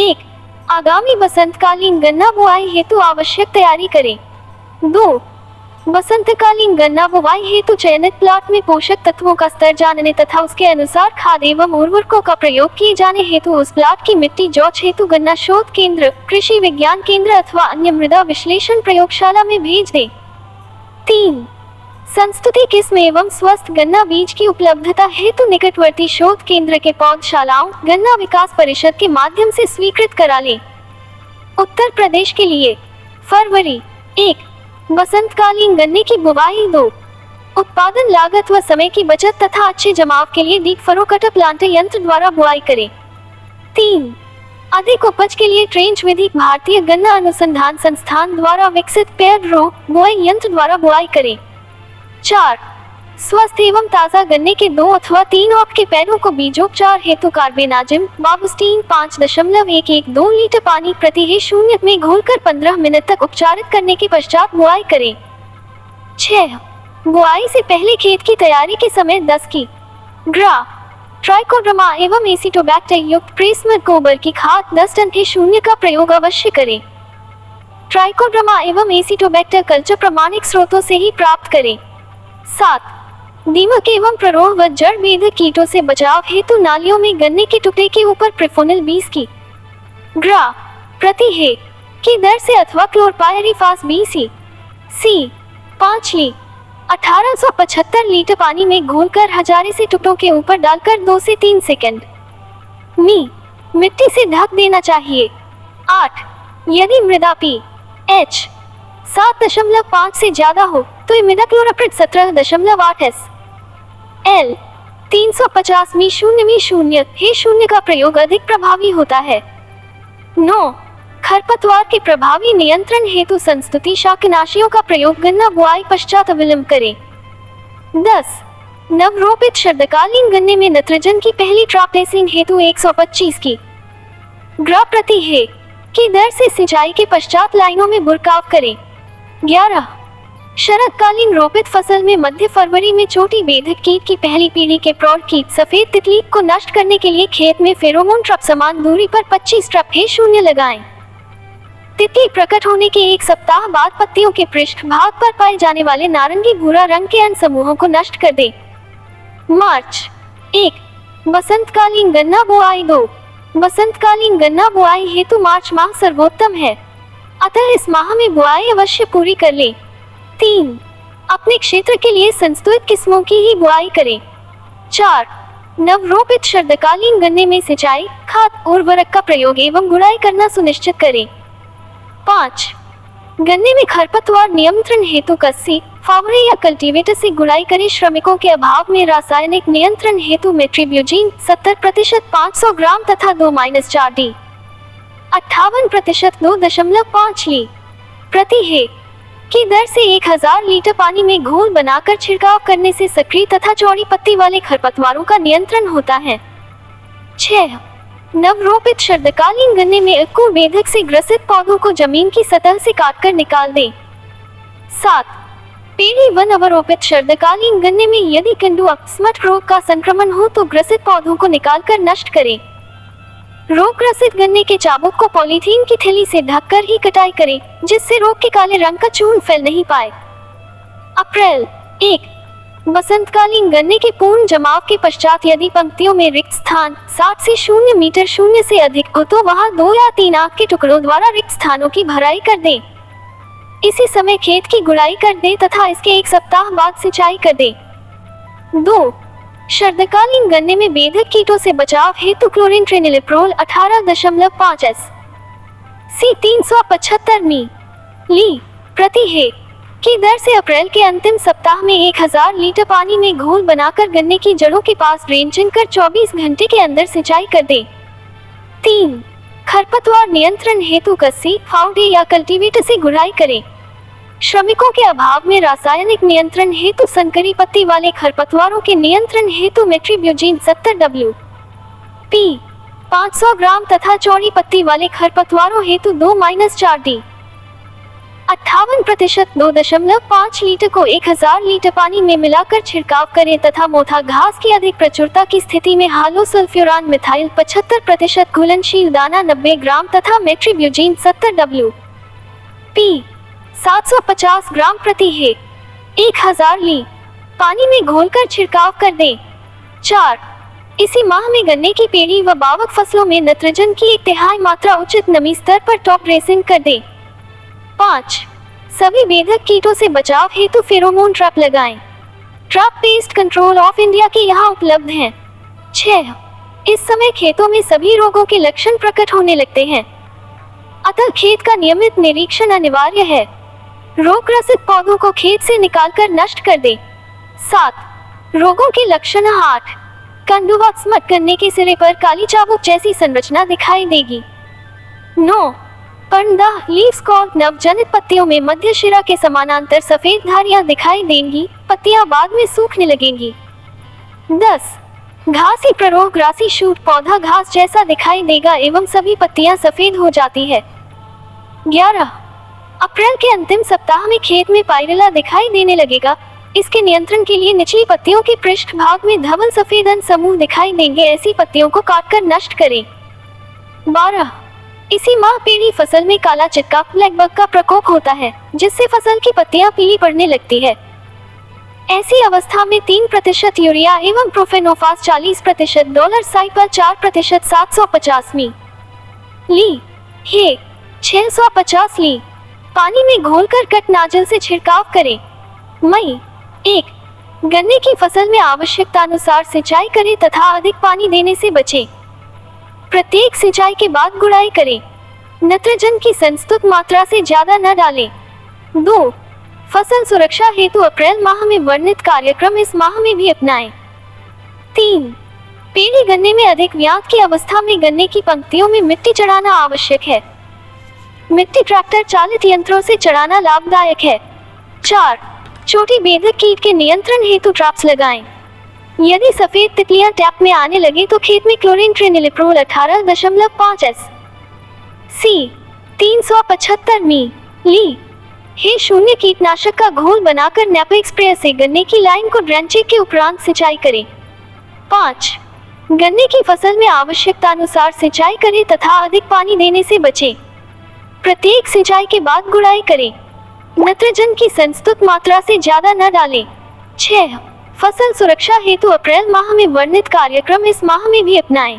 1. आगामी बसंतकालीन गन्ना बुआई हेतु आवश्यक तैयारी करें। 2. बसंतकालीन गन्ना बुआई हेतु चयनित प्लॉट में पोषक तत्वों का स्तर जानने तथा उसके अनुसार खाद एवं उर्वरकों का प्रयोग किए जाने हेतु उस प्लॉट की मिट्टी जांच हेतु गन्ना शोध केंद्र, कृषि विज्ञान केंद्र अथवा अन्य मृदा विश्लेषण प्रयोगशाला में भेज दें। 3. संस्तुति किस्म एवं स्वस्थ गन्ना बीज की उपलब्धता हेतु निकटवर्ती शोध केंद्र के पौधशालाओं, गन्ना विकास परिषद के माध्यम से स्वीकृत करा लें। उत्तर प्रदेश के लिए फरवरी 1. बसंतकालीन गन्ने की बुवाई। 2. उत्पादन लागत व समय की बचत तथा अच्छे जमाव के लिए डीप फरो कटर प्लांटर यंत्र द्वारा बुआई करें। 3. अधिक उपज के लिए ट्रेंच विधि भारतीय गन्ना अनुसंधान संस्थान द्वारा विकसित पेड़ रो बुआई यंत्र द्वारा बुआई करें। 4. स्वस्थ एवं ताजा गन्ने के 2 अथवा 3 ओक के पेड़ों को बीजोपचार हेतु कार्बेनाजिम बाबुस्टीन 5.112 लीटर पानी प्रति हे 0 में घोलकर 15 मिनट तक उपचारित करने के पश्चात बुआई करें। 6. बुआई से पहले खेत की तैयारी के समय 10 की ग्रा ट्राइकोडर्मा एवं एसिटोबैक्टर युक्त प्रेसमड गोबर की खाद 10 टन हे 0 का प्रयोग अवश्य करें। ट्राइकोडर्मा एवं एसिटोबैक्टर कल्चर प्रमाणिक स्रोतों से ही प्राप्त करें। 7. दीमक एवं प्ररोह व जड़ बेधक कीटों से बचाव हेतु नालियों में गन्ने के टुकड़े के ऊपर प्रिफोनिल 20 की ग्रा प्रति हे की दर से अथवा क्लोरपायरिफास 20 सी 5 ली 1875 लीटर पानी में घोलकर हजारे से टुकड़ों के ऊपर डालकर 2 से 3 सेकंड मिट्टी से ढक देना चाहिए। 8. यदि मृदा pH 7.5 से ज्यादा हो तो इमिडाक्लोरप्रिड 17.8 SL 350 मी 0 हे 0 का प्रयोग अधिक प्रभावी होता है। 9. खरपतवार के प्रभावी नियंत्रण हेतु संस्तुति शाकनाशियों का प्रयोग गन्ना बुआई पश्चात अविलंब करें। 10. नवरोपित शरदकालीन गन्ने में नाइट्रोजन की पहली ट्राप्लेसिंग हेतु 125 की ग्रा प्रति हे की दर से सिंचाई के पश्चात लाइनों में बुरकाव करें। 11. शरदकालीन रोपित फसल में मध्य फरवरी में चोटी बेधक कीट की पहली पीढ़ी के प्रौढ़ कीट सफेद तितली को नष्ट करने के लिए खेत में फेरोमोन ट्रैप समान दूरी पर 25 ट्रैप हे 0 लगाएं। तितली प्रकट होने के 1 सप्ताह बाद पत्तियों के पृष्ठ भाग पर पाए जाने वाले नारंगी भूरा रंग के अन्य समूहों को नष्ट कर दें। मार्च 1. बसंतकालीन गन्ना बुआई। 2. बसंतकालीन गन्ना बुआई हेतु मार्च माह सर्वोत्तम है, अतः इस माह में बुआई अवश्य पूरी कर लें। 3. अपने क्षेत्र के लिए संस्तुत किस्मों की ही बुआई करें। 4. नवरोपित शरदकालीन गन्ने में सिंचाई, खाद, उर्वरक का प्रयोग एवं गुड़ाई करना सुनिश्चित करें। 5. गन्ने में खरपतवार नियंत्रण हेतु कस्सी, फावड़े या कल्टीवेटर से गुड़ाई करें। श्रमिकों के अभाव में रासायनिक नियंत्रण हेतु मेट्रीब्यूजिन 70% 500 ग्राम तथा 2-4D 58% 2.5 ली प्रति हे की दर से 1000 लीटर पानी में घोल बनाकर छिड़काव करने से सक्रिय तथा चौड़ी पत्ती वाले खरपतवारों का नियंत्रण होता है। 6. नवरोपित शरदकालीन गन्ने में अक्कू बेधक से ग्रसित पौधों को जमीन की सतह से काटकर निकाल दें। 7. पीढ़ी 1 अवरोपित शरदकालीन गन्ने में यदि कंडुआ स्मट रोग का संक्रमण हो तो ग्रसित पौधों को निकालकर नष्ट करें। रोग ग्रसित गन्ने के चाबुक को पॉलीथीन की थैली से ढककर ही कटाई करें, जिससे रोग के काले रंग का चूर्ण फैल नहीं पाए। अप्रैल 1. बसंतकालीन गन्ने के पूर्ण जमाव के पश्चात यदि पंक्तियों में रिक्त स्थान 60 से 0 मीटर 0 से अधिक हो तो वहां 2 या 3 आंख के टुकड़ों द्वारा रिक्त स्थानों की भराई कर दें। इसी समय खेत की गुड़ाई कर दें तथा इसके 1 सप्ताह बाद सिंचाई कर दें। 2. शरदकालीन गन्ने में बेधक कीटों से बचाव हेतु क्लोरिनट्रेनिलिप्रोल 18.5 सी 375 ली प्रति हे की दर से अप्रैल के अंतिम सप्ताह में 1000 लीटर पानी में घोल बनाकर गन्ने की जड़ों के पास ड्रेंचिंग कर 24 घंटे के अंदर सिंचाई कर दें। 3. खरपतवार नियंत्रण हेतु कस्सी, फावड़े या कल्टीवेटर से गुड़ाई करें। श्रमिकों के अभाव में रासायनिक नियंत्रण हेतु संकरी पत्ती वाले खरपतवारों के नियंत्रण हेतु मेट्रीब्यूजिन 70 WP 500 ग्राम तथा चौड़ी पत्ती वाले खरपतवारों हेतु 2-4D 58% 2.5 लीटर को 1000 लीटर पानी में मिलाकर छिड़काव करें तथा मोथा घास की अधिक प्रचुरता की स्थिति में हालोसल्फ्यूरान मिथाइल 75% घुलनशील दाना 90 ग्राम तथा मेट्रिब्यूजिन 70 WP 750 ग्राम प्रति है 1000 ली पानी में घोलकर छिड़काव कर दें। 4. इसी माह में गन्ने की पेड़ी व बावक फसलों में नाइट्रोजन की 1/3 मात्रा उचित नमी स्तर पर टॉप ड्रेसिंग कर दें। 5. सभी बेधक कीटों से बचाव हेतु फेरोमोन ट्रैप लगाएं। Trap pest control of India के यहाँ उपलब्ध हैं। 6. इस समय खेतों में सभी रोगों के लक्षण प्रकट होने लगते हैं, अतः खेत का नियमित निरीक्षण अनिवार्य है। रोग ग्रसित पौधों को खेत से निकालकर नष्ट कर दें। 7. रोगों के लक्षण 8. कंदुवा स्मट गन्ने के सिरे पर काली चाबुक जैसी संरचना दिखाई देगी। 9. पर्णदाह लीफ स्कॉर्प नवजनित पत्तियों में मध्य शिरा के समानांतर सफेद धारियां दिखाई देंगी, पत्तियां बाद में सूखने लगेंगी। 10. घासी प्ररोह ग्रासी शूट पौधा घास जैसा दिखाई देगा एवं सभी पत्तियां सफेद हो जाती है। 11. अप्रैल के अंतिम सप्ताह में खेत में पाइरेला दिखाई देने लगेगा। इसके नियंत्रण के लिए निचली पत्तियों के पृष्ठ भाग में धवल सफेद अंश समूह दिखाई देंगे, ऐसी पत्तियों को काटकर नष्ट करें। 12. इसी माह पेड़ी फसल में काला चिक्का ब्लैक बग का प्रकोप होता है, जिससे फसल की पत्तियां पीली पड़ने लगती है। ऐसी अवस्था में 3% यूरिया एवं प्रोफेनोफास 40% $साइपर 4% 750 ली है 650 ली पानी में घोलकर कट नाजल से छिड़काव करें। मई 1. गन्ने की फसल में आवश्यकतानुसार सिंचाई करें तथा अधिक पानी देने से बचें। प्रत्येक सिंचाई के बाद गुड़ाई करें। नाइट्रोजन की संस्तुत मात्रा से ज्यादा न डालें। 2. फसल सुरक्षा हेतु अप्रैल माह में वर्णित कार्यक्रम इस माह में भी अपनाएं। 3. पेड़ी गन्ने में अधिक व्याध की अवस्था में गन्ने की पंक्तियों में मिट्टी चढ़ाना आवश्यक है। मिट्टी ट्रैक्टर चालित यंत्रों से चढ़ाना लाभदायक है। 4. छोटी बेधक कीट के नियंत्रण हेतु ट्रैप्स लगाएं। यदि सफेद तितलियां टैप में आने लगे तो खेत में क्लोरीन ट्रिनिलिप्रोल 18.5 सी 375 ली हे 0 कीटनाशक का घोल बनाकर नैपिक स्प्रे से गन्ने की लाइन को ड्रेंचिंग के उपरांत सिंचाई करें। 5. गन्ने की फसल में आवश्यकतानुसार सिंचाई करें तथा अधिक पानी देने से बचें। प्रत्येक सिंचाई के बाद गुड़ाई करें। नाइट्रोजन की संस्तुत मात्रा से ज्यादा न डालें। 6. फसल सुरक्षा हेतु अप्रैल माह में वर्णित कार्यक्रम इस माह में भी अपनाएं।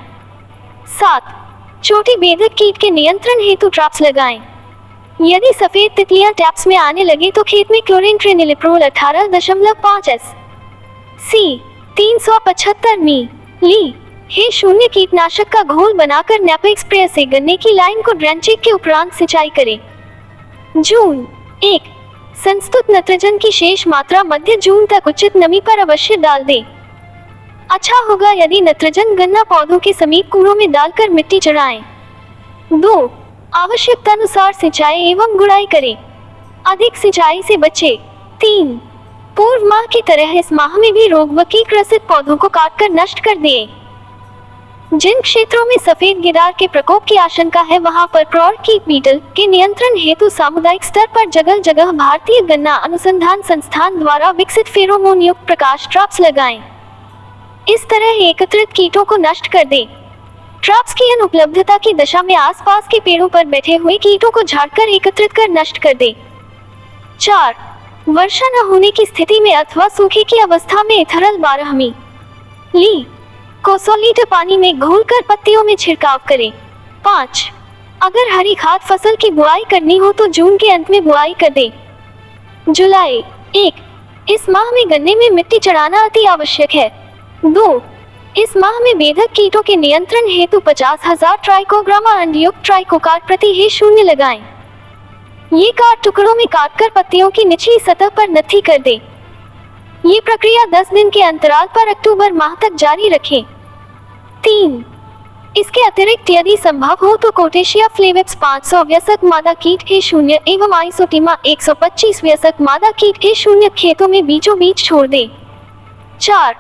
7. छोटी बेधक कीट के नियंत्रण हेतु ट्रैप्स लगाएं। यदि सफेद तितलियां टैप्स में आने लगे तो खेत में क्लोरीन ट्रिनिलिप्रोल 18.5 सी 375 ली हे 0 कीटनाशक का घोल बनाकर नैपिक स्प्रे से गन्ने की लाइन को ड्रेंचिंग के उपरांत सिंचाई करें। जून 1. संस्तुत नाइट्रोजन की शेष मात्रा मध्य जून तक उचित नमी पर अवश्य डाल दें। अच्छा होगा यदि नाइट्रोजन गन्ना पौधों के समीप कूड़ों में डालकर मिट्टी चढ़ाएं। 2. आवश्यकतानुसार सिंचाई एवं गुड़ाई करें। अधिक सिंचाई से बचें। 3. पूर्व माह की तरह इस माह में भी रोग व कीट ग्रसित पौधों को काटकर नष्ट कर दें। जिन क्षेत्रों में सफेद गिरार के प्रकोप की आशंका है वहां पर प्रौढ़ कीट बीटल के नियंत्रण हेतु सामुदायिक स्तर पर जगह जगह भारतीय गन्ना अनुसंधान संस्थान द्वारा विकसित फेरोमोन युक्त प्रकाश ट्रैप्स लगाएं। इस तरह एकत्रित कीटों को नष्ट कर दें। ट्रैप्स की अनुपलब्धता की दशा में आसपास के पेड़ों पर बैठे हुए कीटों को झाड़कर एकत्रित कर नष्ट कर दें। 4. वर्षा न होने की स्थिति में अथवा सूखे की अवस्था में इथरल 12 ली को 100 लीटर पानी में घोलकर पत्तियों में छिड़काव करें। 5. अगर हरी खाद फसल की बुआई करनी हो तो जून के अंत में बुआई कर दें। जुलाई 1. इस माह में गन्ने में मिट्टी चढ़ाना अति आवश्यक है। 2. इस माह में बेधक कीटों के नियंत्रण हेतु 50,000 ट्राइकोग्रामा अंडयुक्त ट्राइकोकार्ड प्रति हे 0 लगाएं। ये कार्ड टुकड़ों में काटकर पत्तियों की निचली सतह पर नत्थी कर दें। ये प्रक्रिया 10 दिन के अंतराल पर अक्टूबर माह तक जारी रखें। 3. इसके अतिरिक्त यदि संभव हो तो कोटेशिया फ्लेविप्स 500 व्यस्क मादा कीट हे 0 एवं आइसोटीमा 125 व्यस्क मादा कीट हे 0 खेतों में बीचों बीच छोड़ दें। 4.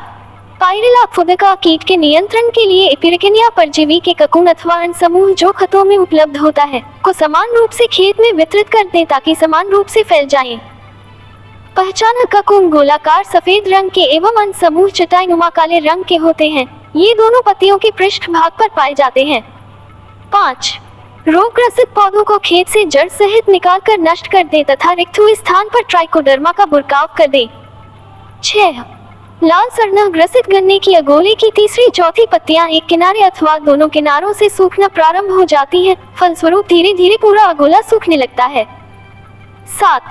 पायरिला फुदका कीट के नियंत्रण के लिए एपिरिकिनिया परजीवी के ककून अथवा अन्य समूह जो खतों में उपलब्ध होता है को समान रूप से खेत में वितरित कर दें ताकि समान रूप से फैल जाएं। पहचाना ककून गोलाकार सफेद रंग के एवं अन्य समूह चटाई नुमा काले रंग के होते हैं। ये दोनों पत्तियों के पृष्ठ भाग पर पाए जाते हैं। 5. रोगग्रसित पौधों को खेत से जड़ सहित निकालकर नष्ट कर दे तथा रिक्त हुए स्थान पर ट्राइकोडर्मा का बुरकाव कर दे। 6. लाल सड़ना ग्रसित गन्ने की अगोले की तीसरी चौथी पत्तियां एक किनारे अथवा दोनों किनारों से सूखना प्रारंभ हो जाती हैं, फलस्वरूप धीरे धीरे पूरा अगोला सूखने लगता है। 7.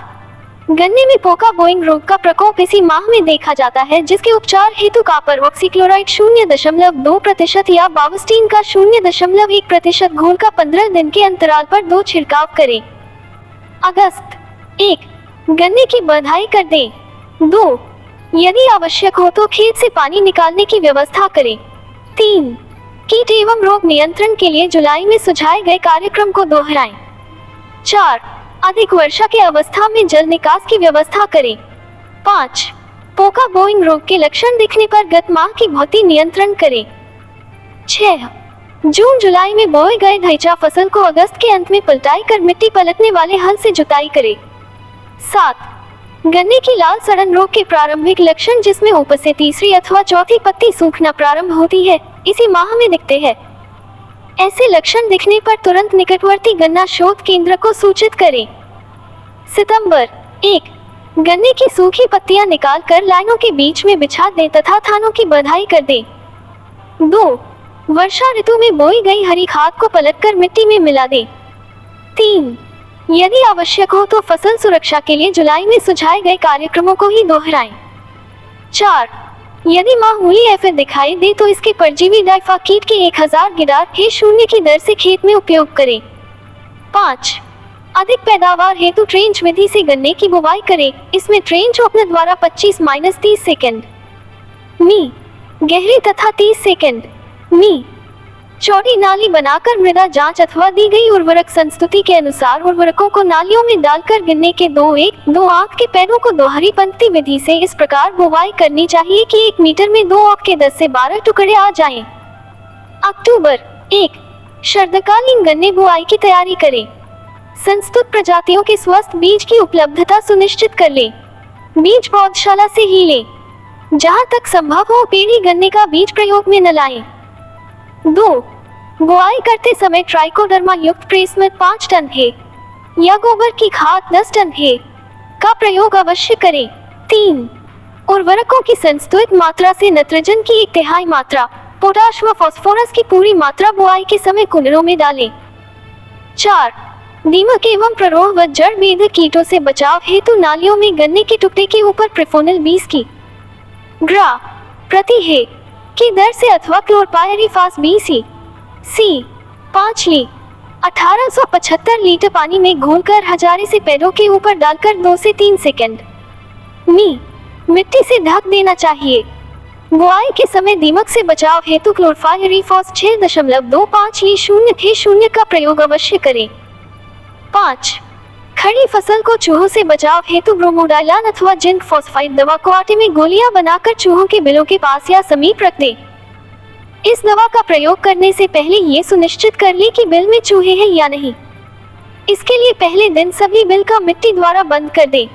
गन्ने में पोका बोइंग रोग का प्रकोप इसी माह में देखा जाता है, जिसके उपचार हेतु कॉपर ऑक्सीक्लोराइड 0.2% या बावस्टीन का 0.1% घोल का 15 दिन के अंतराल पर 2 छिड़काव करें। अगस्त 1. गन्ने की बधाई कर दें। 2. यदि आवश्यक हो तो खेत से पानी निकालने की व्यवस्था करें। 3. कीट एवं रोग नियंत्रण के लिए जुलाई में सुझाए गए कार्यक्रम को दोहराएं। 4. अधिक वर्षा के अवस्था में जल निकास की व्यवस्था करें। 5. पोका बोइंग रोग के लक्षण दिखने पर गत माह की भौती नियंत्रण करें। 6. जून जुलाई में बोए गए ढैचा फसल को अगस्त के अंत में पलटाई कर मिट्टी पलटने वाले हल से जुताई करें। 7. गन्ने की लाल सड़न रोग के प्रारंभिक लक्षण जिसमें ऊपर से तीसरी अथवा चौथी पत्ती सूखना प्रारंभ होती है, इसी माह में दिखते हैं। ऐसे लक्षण दिखने पर तुरंत निकटवर्ती गन्ना शोध केंद्र को सूचित करें। सितंबर 1. गन्ने की सूखी पत्तियां निकालकर लाइनों के बीच में बिछा दें तथा थानों की बधाई कर दें। 2. वर्षा ऋतु में बोई गई हरी खाद को पलटकर मिट्टी में मिला दें। 3. यदि आवश्यक हो तो फसल सुरक्षा के लिए जुलाई में सुझाए गए कार्यक्रमों को ही दोहराएं। 4. यदि मामूली एफिड दिखाई दे तो इसके परजीवी डाइफा कीट के 1000 गिडार K0 की दर से खेत में उपयोग करें। 5. अधिक पैदावार हेतु ट्रेंच विधि से गन्ने की बुवाई करें। इसमें ट्रेंच ओपनर द्वारा 25-30 सेकंड मी गहरी तथा 30 सेकंड मी चौड़ी नाली बनाकर मृदा जांच अथवा दी गई उर्वरक संस्तुति के अनुसार उर्वरकों को नालियों में डालकर गन्ने के 2 आंख के पेड़ों को दोहरी पंक्ति विधि से इस प्रकार बुवाई करनी चाहिए कि 1 मीटर में 2 आंख के 10 से 12 टुकड़े आ जाएं। अक्टूबर 1. शरदकालीन गन्ने बुआई की तैयारी करें। संस्तुत प्रजातियों के स्वस्थ बीज की उपलब्धता सुनिश्चित कर लें। बीज पौधशाला से ही लें। जहां तक संभव हो पीढ़ी गन्ने का बीज प्रयोग में न लाएं। 2. बुआई करते समय ट्राइकोडर्मा युक्त प्रेसमेंट 5 टन है या गोबर की खाद 10 टन है का प्रयोग अवश्य करें। 3. उर्वरकों की संस्तुत मात्रा से नाइट्रोजन की 1/3 मात्रा, पोटाश व फास्फोरस की पूरी मात्रा बुआई के समय कुंडलों में डालें। 4. दीमक एवं प्ररोह व जड़ बेधक कीटों से बचाव हेतु नालियों में गन्ने के टुकड़े के ऊपर प्रिफोनल 20 की ग्रा प्रति है की दर से अथवा क्लोरपायरिफास 20 सी 5 ली 1875 लीटर पानी में घोलकर हजारे से पेड़ों के ऊपर डालकर 2 से 3 सेकंड मिट्टी से ढक देना चाहिए। बुआई के समय दीमक से बचाव हेतु क्लोरपायरिफास 6.25 ली 0 का प्रयोग अवश्य करें। 5. खड़ी फसल को चूहों से बचाव हेतु ब्रोमोडाइलान अथवा जिंक फॉस्फाइड दवा को आटे में गोलियां बनाकर चूहों के बिलों के पास या समीप रख दें। इस दवा का प्रयोग करने से पहले ये सुनिश्चित कर लें कि बिल में चूहे हैं या नहीं। इसके लिए पहले दिन सभी बिल का मिट्टी द्वारा बंद कर दें।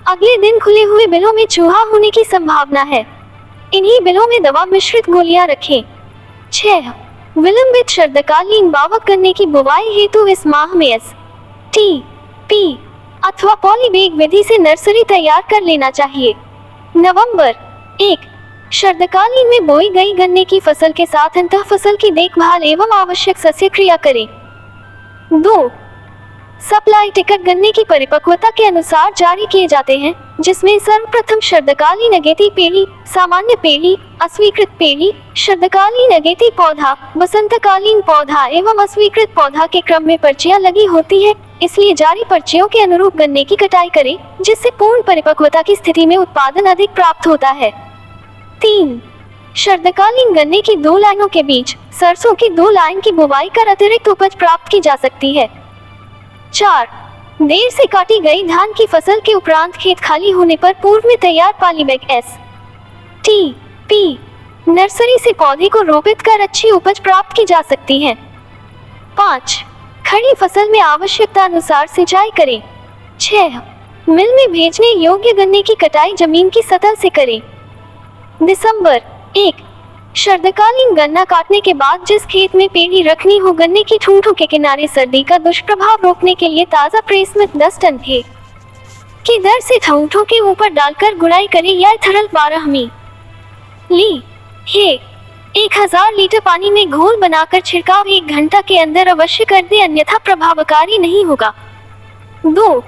अगले दिन खुले हुए बिलों में चूहा होने की संभावना है। इन्हीं बिलों में दवा मिश्रित गोलियां रखें। 6. विलंबित शरदकालीन बावक गन्ने की बुवाई हेतु इस माह में STP अथवा पॉलीबैग विधि से नर्सरी तैयार कर लेना चाहिए। नवंबर 1. शरदकालीन में बोई गई गन्ने की फसल के साथ अंतः फसल की देखभाल एवं आवश्यक सस्य क्रिया करें। 2. सप्लाई टिकट गन्ने की परिपक्वता के अनुसार जारी किए जाते हैं, जिसमें सर्वप्रथम शरदकालीन अगेती पेड़ी, सामान्य पेड़ी, अस्वीकृत पेड़ी, शरदकालीन अगेती पौधा, बसंतकालीन पौधा एवं अस्वीकृत पौधा के क्रम में पर्चियां लगी होती है। इसलिए जारी पर्चियों के अनुरूप गन्ने की कटाई करें, जिससे पूर्ण परिपक्वता की स्थिति में उत्पादन अधिक प्राप्त होता है। 3. शरदकालीन गन्ने की 2 लाइनों के बीच सरसों की 2 लाइन की बुवाई कर अतिरिक्त उपज प्राप्त की जा सकती है। 4. देर से काटी गई धान की फसल के उपरांत खेत खाली होने पर पूर्व में तैयार पॉलीबैग STP पी, नर्सरी से पौधे को रोपित कर अच्छी उपज प्राप्त की जा सकती है। 5. खड़ी फसल में आवश्यकता अनुसार सिंचाई करें। 6. मिल में भेजने योग्य गन्ने की कटाई जमीन की सतह से करें। दिसंबर 1. शरदकालीन गन्ना काटने के बाद जिस खेत में पेड़ी रखनी हो, गन्ने की ठूंठों के किनारे सर्दी का दुष्प्रभाव रोकने के लिए ताज़ा प्रेस में 10 टन है की दर से ठूंठों के ऊपर डालकर गुड़ाई करें या थरल 12 ली है 1000 लीटर पानी में घोल बनाकर छिड़काव 1 घंटा के अंदर अवश्य कर दे, अन्यथा प्रभावकारी नहीं होगा। 2.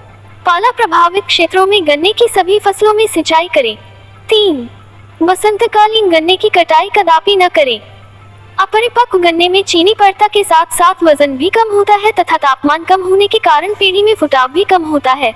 पाला प्रभावित क्षेत्रों में गन्ने की सभी फसलों में सिंचाई करें। 3. बसंतकालीन गन्ने की कटाई कदापि न करें। अपरिपक्व गन्ने में चीनी परता के साथ साथ वजन भी कम होता है तथा तापमान कम होने के कारण पेड़ी में फुटाव भी कम होता है।